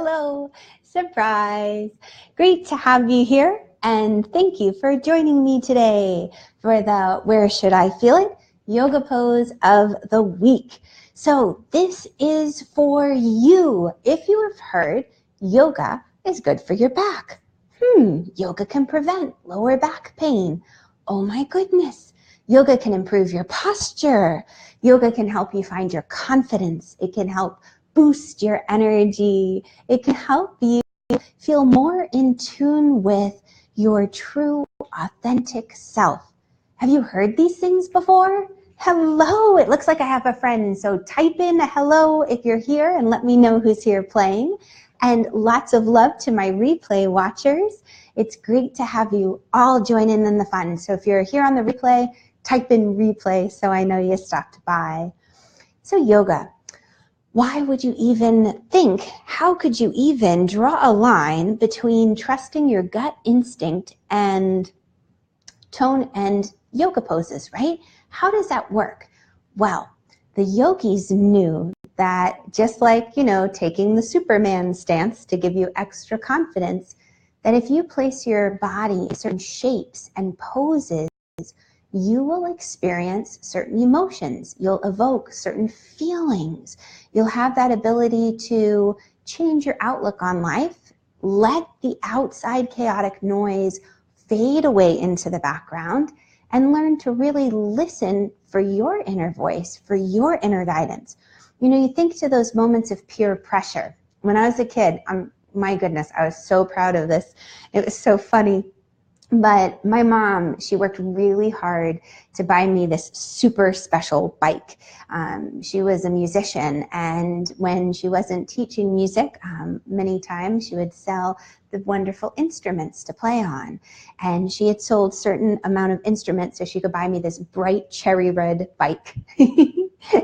Hello, surprise. Great to have you here, and thank you for joining me today for the Where Should I Feel It? Yoga Pose of the Week. So this is for you. If you have heard, yoga is good for your back. Yoga can prevent lower back pain. Oh my goodness. Yoga can improve your posture. Yoga can help you find your confidence. It can help boost your energy. It can help you feel more in tune with your true, authentic self. Have you heard these things before? Hello, it looks like I have a friend. So type in a hello if you're here and let me know who's here playing. And lots of love to my replay watchers. It's great to have you all join in the fun. So if you're here on the replay, type in replay so I know you stopped by. So yoga. Why would you even think, how could you even draw a line between trusting your gut instinct and tone and yoga poses, right? How does that work? Well, the yogis knew that just like, taking the Superman stance to give you extra confidence, that if you place your body in certain shapes and poses, you will experience certain emotions. You'll evoke certain feelings. You'll have that ability to change your outlook on life. Let the outside chaotic noise fade away into the background and learn to really listen for your inner voice, for your inner guidance. You think to those moments of pure pressure. When I was a kid, my goodness, I was so proud of this. It was so funny. But my mom, she worked really hard to buy me this super special bike. She was a musician, and when she wasn't teaching music, many times she would sell the wonderful instruments to play on. And she had sold certain amount of instruments so she could buy me this bright cherry red bike.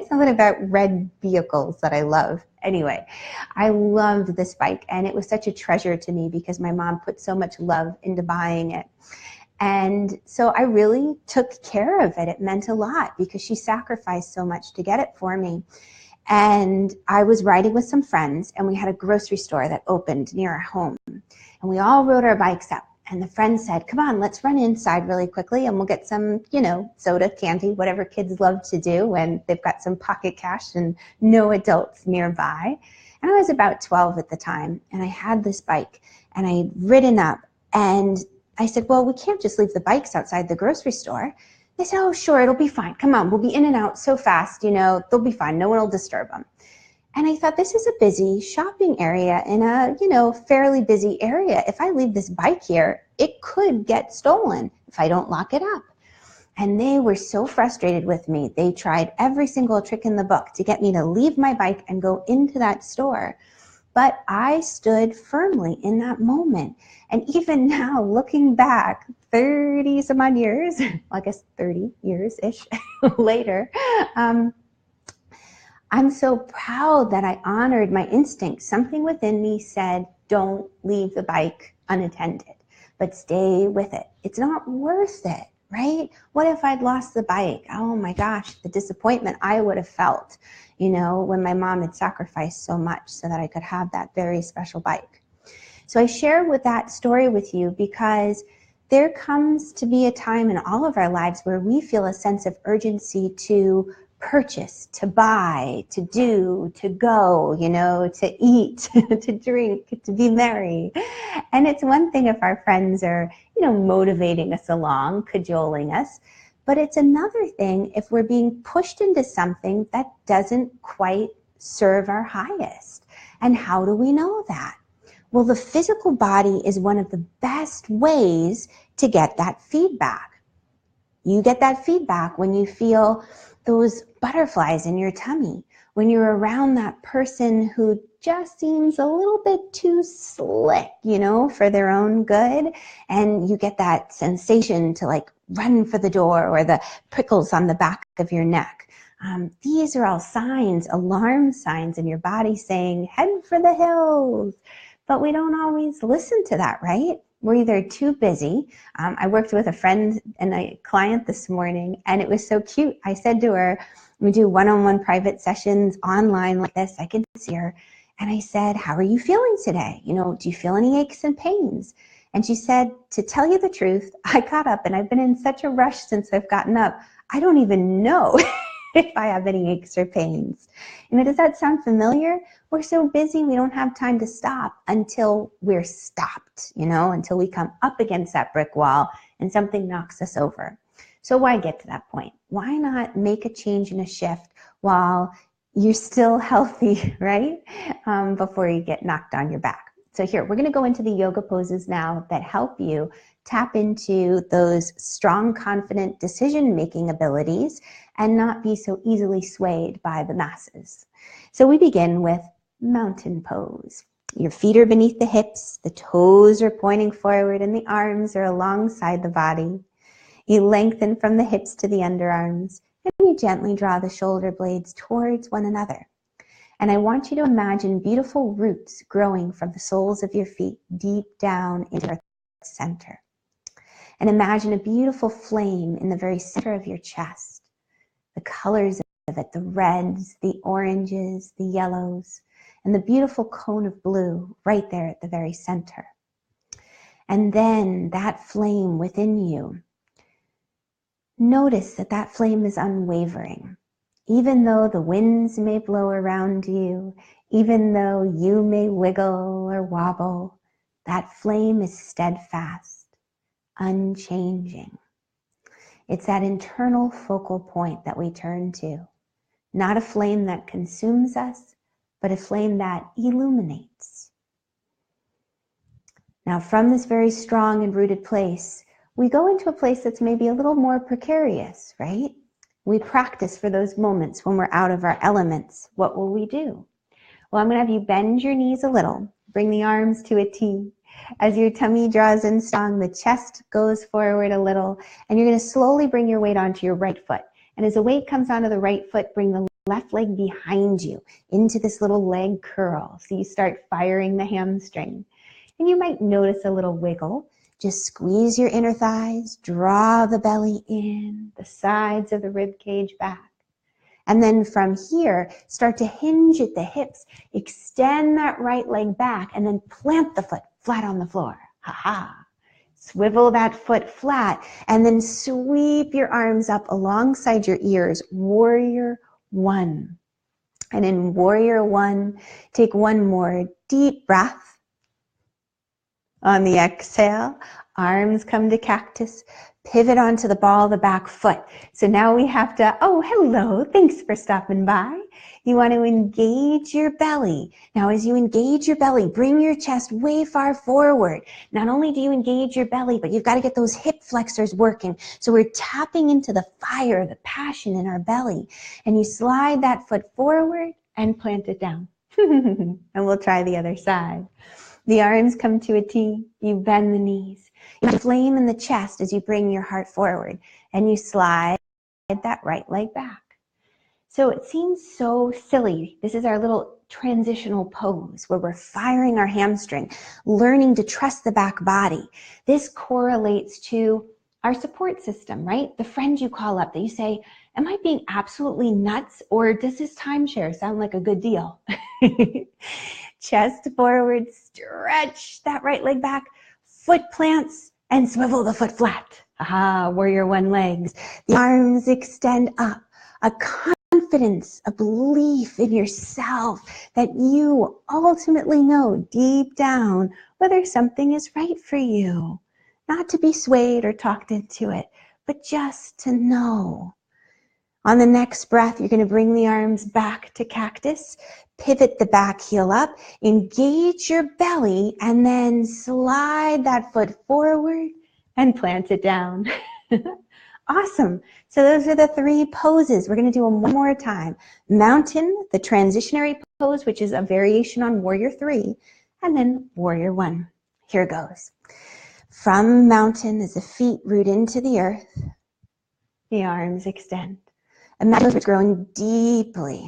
Something about red vehicles that I love. Anyway, I loved this bike, and it was such a treasure to me because my mom put so much love into buying it. And so I really took care of it. It meant a lot because she sacrificed so much to get it for me. And I was riding with some friends, and we had a grocery store that opened near our home. And we all rode our bikes up. And the friend said, come on, let's run inside really quickly and we'll get some, soda, candy, whatever kids love to do when they've got some pocket cash and no adults nearby. And I was about 12 at the time, and I had this bike and I had ridden up, and I said, well, we can't just leave the bikes outside the grocery store. They said, oh, sure, it'll be fine. Come on, we'll be in and out so fast, they'll be fine. No one will disturb them. And I thought, this is a busy shopping area in a, fairly busy area. If I leave this bike here, it could get stolen if I don't lock it up. And they were so frustrated with me. They tried every single trick in the book to get me to leave my bike and go into that store. But I stood firmly in that moment. And even now, looking back 30 some odd years, I guess 30 years-ish later, I'm so proud that I honored my instinct. Something within me said, don't leave the bike unattended, but stay with it. It's not worth it, right? What if I'd lost the bike? Oh my gosh, the disappointment I would have felt, when my mom had sacrificed so much so that I could have that very special bike. So I share with that story with you because there comes to be a time in all of our lives where we feel a sense of urgency to purchase, to buy, to do, to go, to eat, to drink, to be merry. And it's one thing if our friends are, motivating us along, cajoling us, but it's another thing if we're being pushed into something that doesn't quite serve our highest. And how do we know that? Well, the physical body is one of the best ways to get that feedback. You get that feedback when you feel those butterflies in your tummy, when you're around that person who just seems a little bit too slick, for their own good. And you get that sensation to run for the door, or the prickles on the back of your neck. These are all signs, alarm signs in your body saying, head for the hills. But we don't always listen to that, right? We're either too busy. I worked with a friend and a client this morning, and it was so cute. I said to her, we do one-on-one private sessions online like this. I can see her. And I said, how are you feeling today? You know, do you feel any aches and pains? And she said, to tell you the truth, I got up and I've been in such a rush since I've gotten up. I don't even know if I have any aches or pains. You know, does that sound familiar? We're so busy, we don't have time to stop until we're stopped, you know, until we come up against that brick wall and something knocks us over. So why get to that point? Why not make a change and a shift while you're still healthy, right? Before you get knocked on your back. So here, we're going to go into the yoga poses now that help you tap into those strong, confident decision-making abilities and not be so easily swayed by the masses. So we begin with mountain pose. Your feet are beneath the hips, the toes are pointing forward, and the arms are alongside the body. You lengthen from the hips to the underarms, and you gently draw the shoulder blades towards one another. And I want you to imagine beautiful roots growing from the soles of your feet deep down into your center. And imagine a beautiful flame in the very center of your chest. The colors of it, the reds, the oranges, the yellows, and the beautiful cone of blue right there at the very center. And then that flame within you, notice that that flame is unwavering. Even though the winds may blow around you, even though you may wiggle or wobble, that flame is steadfast, unchanging. It's that internal focal point that we turn to. Not a flame that consumes us, but a flame that illuminates. Now, from this very strong and rooted place, we go into a place that's maybe a little more precarious, right? We practice for those moments when we're out of our elements. What will we do? Well, I'm going to have you bend your knees a little, bring the arms to a T. As your tummy draws in strong, the chest goes forward a little, and you're going to slowly bring your weight onto your right foot. And as the weight comes onto the right foot, bring the left leg behind you into this little leg curl. So you start firing the hamstring. And you might notice a little wiggle. Just squeeze your inner thighs, draw the belly in, the sides of the rib cage back. And then from here, start to hinge at the hips, extend that right leg back, and then plant the foot flat on the floor. Ha-ha. Swivel that foot flat, and then sweep your arms up alongside your ears. Warrior one. And in Warrior one, take one more deep breath. On the exhale, arms come to cactus, pivot onto the ball of the back foot. So now we have to, oh, hello, thanks for stopping by. You want to engage your belly. Now, as you engage your belly, bring your chest way far forward. Not only do you engage your belly, but you've got to get those hip flexors working. So we're tapping into the fire, the passion in our belly. And you slide that foot forward and plant it down. And we'll try the other side. The arms come to a T, you bend the knees. You have flame in the chest as you bring your heart forward, and you slide that right leg back. So it seems so silly. This is our little transitional pose where we're firing our hamstring, learning to trust the back body. This correlates to our support system, right? The friend you call up that you say, am I being absolutely nuts, or does this timeshare sound like a good deal? Chest forward, stretch that right leg back, foot plants, and swivel the foot flat. Aha, warrior one legs. The arms extend up. A confidence, a belief in yourself that you ultimately know deep down whether something is right for you. Not to be swayed or talked into it, but just to know. On the next breath, you're going to bring the arms back to cactus, pivot the back heel up, engage your belly, and then slide that foot forward and plant it down. Awesome. So those are the three poses. We're going to do them one more time. Mountain, the transitionary pose, which is a variation on Warrior 3, and then Warrior 1. Here goes. From mountain, as the feet root into the earth, the arms extend. Imagine it's growing deeply,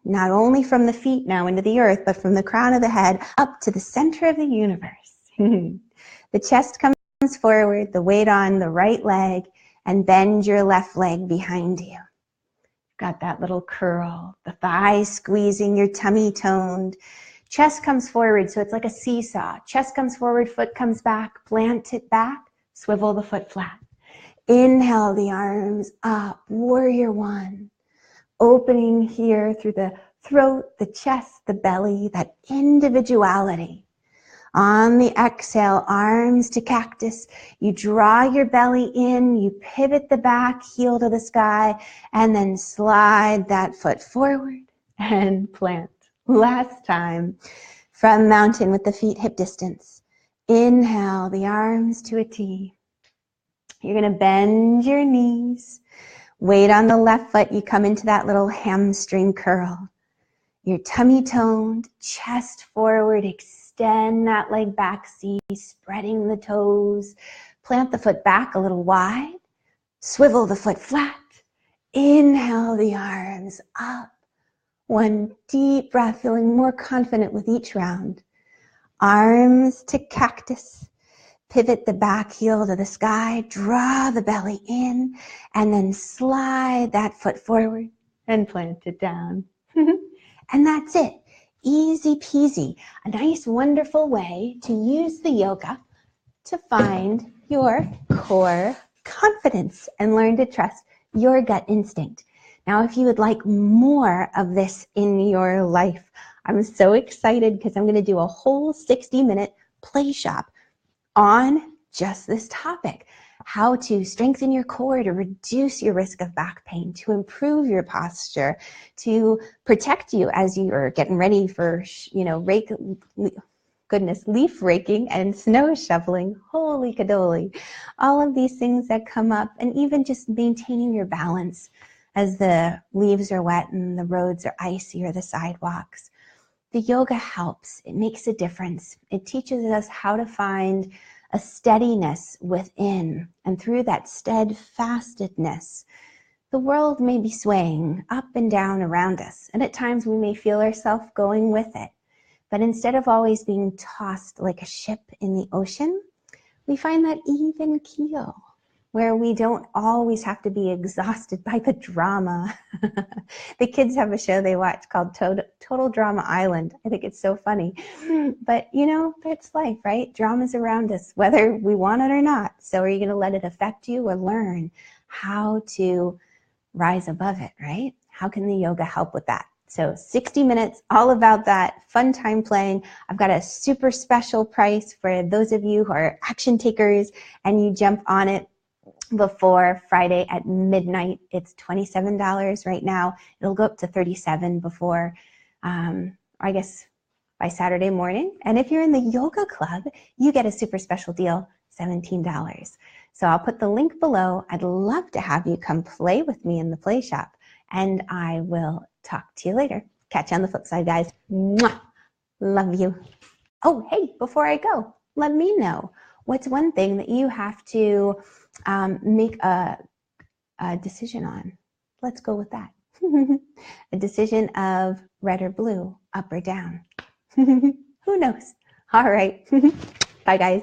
not only from the feet now into the earth, but from the crown of the head up to the center of the universe. The chest comes forward, the weight on the right leg, and bend your left leg behind you. Got that little curl, the thighs squeezing, your tummy toned. Chest comes forward, so it's like a seesaw. Chest comes forward, foot comes back, plant it back, swivel the foot flat. Inhale the arms up, warrior one. Opening here through the throat, the chest, the belly, that individuality. On the exhale, arms to cactus. You draw your belly in, you pivot the back heel to the sky, and then slide that foot forward and plant. Last time, from mountain with the feet hip distance. Inhale the arms to a T. You're gonna bend your knees. Weight on the left foot, you come into that little hamstring curl. Your tummy toned, chest forward, extend that leg back, see, spreading the toes. Plant the foot back a little wide. Swivel the foot flat. Inhale the arms up. One deep breath, feeling more confident with each round. Arms to cactus. Pivot the back heel to the sky. Draw the belly in. And then slide that foot forward and plant it down. And that's it. Easy peasy. A nice, wonderful way to use the yoga to find your core confidence and learn to trust your gut instinct. Now, if you would like more of this in your life, I'm so excited because I'm going to do a whole 60-minute play shop on just this topic. How to strengthen your core to reduce your risk of back pain, to improve your posture, to protect you as you are getting ready for, leaf raking and snow shoveling. Holy cadoli. All of these things that come up, and even just maintaining your balance as the leaves are wet and the roads are icy or the sidewalks. The yoga helps. It makes a difference. It teaches us how to find a steadiness within, and through that steadfastness, the world may be swaying up and down around us, and at times we may feel ourselves going with it. But instead of always being tossed like a ship in the ocean, we find that even keel, where we don't always have to be exhausted by the drama. The kids have a show they watch called Total Drama Island. I think it's so funny. But that's life, right? Drama's around us, whether we want it or not. So are you going to let it affect you or learn how to rise above it, right? How can the yoga help with that? So 60 minutes, all about that, fun time playing. I've got a super special price for those of you who are action takers and you jump on it before Friday at midnight. It's $27 right now. It'll go up to $37 before, I guess, by Saturday morning. And if you're in the yoga club, you get a super special deal, $17. So I'll put the link below. I'd love to have you come play with me in the play shop. And I will talk to you later. Catch you on the flip side, guys. Mwah! Love you. Oh, hey, before I go, let me know. What's one thing that you have to make a decision on? Let's go with that. A decision of red or blue, up or down. Who knows? All right. Bye, guys.